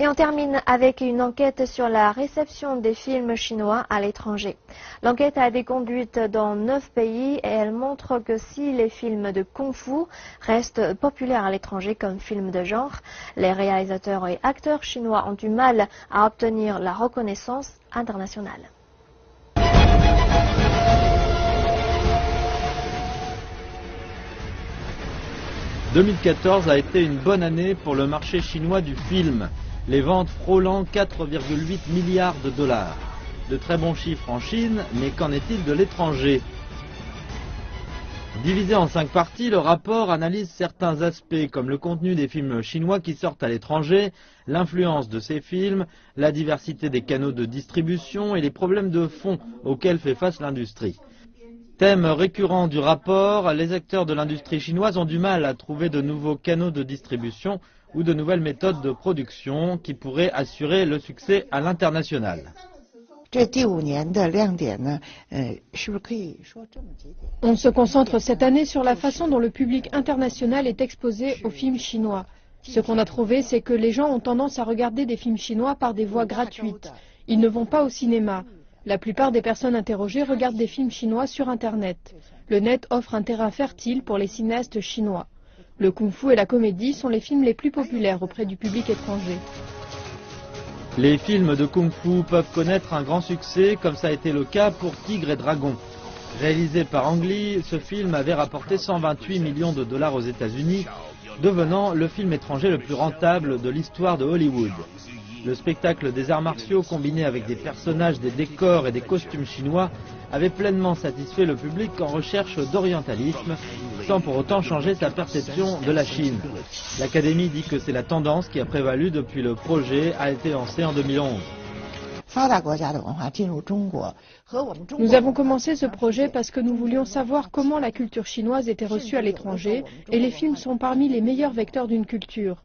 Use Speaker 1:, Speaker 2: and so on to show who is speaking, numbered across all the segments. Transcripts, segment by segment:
Speaker 1: Et on termine avec une enquête sur la réception des films chinois à l'étranger. L'enquête a été conduite dans 9 pays et elle montre que si les films de kung-fu restent populaires à l'étranger comme films de genre, les réalisateurs et acteurs chinois ont du mal à obtenir la reconnaissance internationale.
Speaker 2: « 2014 a été une bonne année pour le marché chinois du film, les ventes frôlant 4,8 milliards de dollars. De très bons chiffres en Chine, mais qu'en est-il de l'étranger? Divisé en 5 parties, le rapport analyse certains aspects comme le contenu des films chinois qui sortent à l'étranger, l'influence de ces films, la diversité des canaux de distribution et les problèmes de fond auxquels fait face l'industrie. Thème récurrent du rapport, les acteurs de l'industrie chinoise ont du mal à trouver de nouveaux canaux de distribution ou de nouvelles méthodes de production qui pourraient assurer le succès à l'international.
Speaker 3: On se concentre cette année sur la façon dont le public international est exposé aux films chinois. Ce qu'on a trouvé, c'est que les gens ont tendance à regarder des films chinois par des voies gratuites. Ils ne vont pas au cinéma. La plupart des personnes interrogées regardent des films chinois sur Internet. Le net offre un terrain fertile pour les cinéastes chinois. Le kung-fu et la comédie sont les films les plus populaires auprès du public étranger.
Speaker 2: Les films de kung-fu peuvent connaître un grand succès, comme ça a été le cas pour Tigre et Dragon. Réalisé par Ang Lee, ce film avait rapporté 128 millions de dollars aux États-Unis, devenant le film étranger le plus rentable de l'histoire de Hollywood. Le spectacle des arts martiaux combiné avec des personnages, des décors et des costumes chinois avait pleinement satisfait le public en recherche d'orientalisme, sans pour autant changer sa perception de la Chine. L'Académie dit que c'est la tendance qui a prévalu depuis le projet a été lancé en 2011.
Speaker 3: Nous avons commencé ce projet parce que nous voulions savoir comment la culture chinoise était reçue à l'étranger et les films sont parmi les meilleurs vecteurs d'une culture.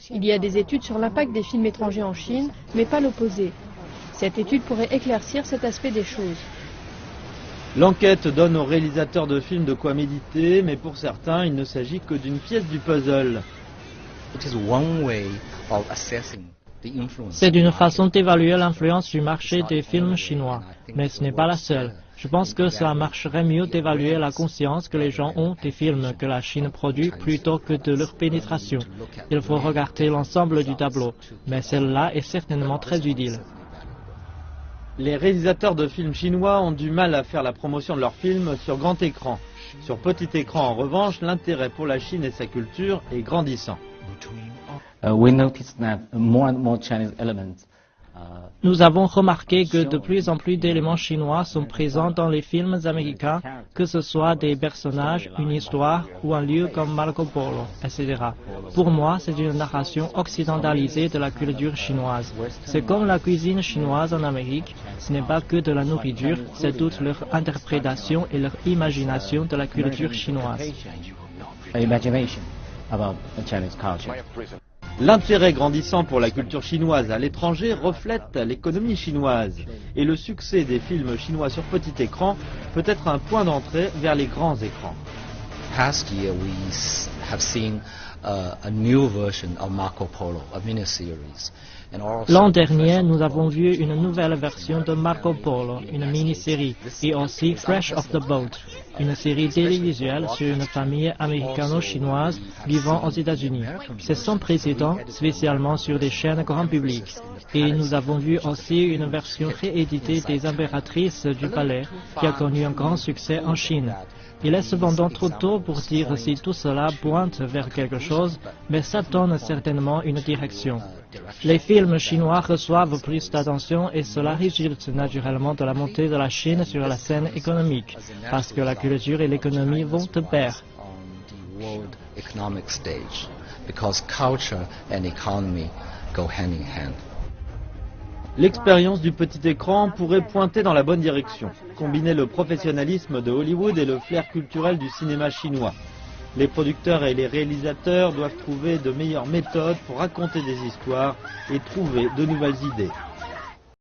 Speaker 3: Il y a des études sur l'impact des films étrangers en Chine, mais pas l'opposé. Cette étude pourrait éclaircir cet aspect des choses.
Speaker 2: L'enquête donne aux réalisateurs de films de quoi méditer, mais pour certains, il ne s'agit que d'une pièce du puzzle.
Speaker 4: C'est une façon d'évaluer l'influence du marché des films chinois, mais ce n'est pas la seule. Je pense que ça marcherait mieux d'évaluer la conscience que les gens ont des films que la Chine produit plutôt que de leur pénétration. Il faut regarder l'ensemble du tableau, mais celle-là est certainement très utile.
Speaker 2: Les réalisateurs de films chinois ont du mal à faire la promotion de leurs films sur grand écran. Sur petit écran, en revanche, l'intérêt pour la Chine et sa culture est grandissant.
Speaker 4: Nous avons remarqué que de plus en plus d'éléments chinois sont présents dans les films américains, que ce soit des personnages, une histoire ou un lieu comme Marco Polo, etc. Pour moi, c'est une narration occidentalisée de la culture chinoise. C'est comme la cuisine chinoise en Amérique, ce n'est pas que de la nourriture, c'est toute leur interprétation et leur imagination de la culture chinoise.
Speaker 2: L'intérêt grandissant pour la culture chinoise à l'étranger reflète l'économie chinoise. Et le succès des films chinois sur petit écran peut être un point d'entrée vers les grands écrans.
Speaker 5: Past year we have seen a new version of Marco Polo, a miniseries.
Speaker 4: L'an dernier, nous avons vu une nouvelle version de Marco Polo, une mini-série, et aussi Fresh Off the Boat, une série télévisuelle sur une famille américano-chinoise vivant aux États-Unis. C'est sans précédent, spécialement sur des chaînes grand public. Et nous avons vu aussi une version rééditée des Impératrices du Palais, qui a connu un grand succès en Chine. Il est cependant trop tôt pour dire si tout cela pointe vers quelque chose, mais ça donne certainement une direction. Les films chinois reçoivent plus d'attention et cela résulte naturellement de la montée de la Chine sur la scène économique, parce que la culture et l'économie vont de pair.
Speaker 2: L'expérience du petit écran pourrait pointer dans la bonne direction, combiner le professionnalisme de Hollywood et le flair culturel du cinéma chinois. Les producteurs et les réalisateurs doivent trouver de meilleures méthodes pour raconter des histoires et trouver de nouvelles idées.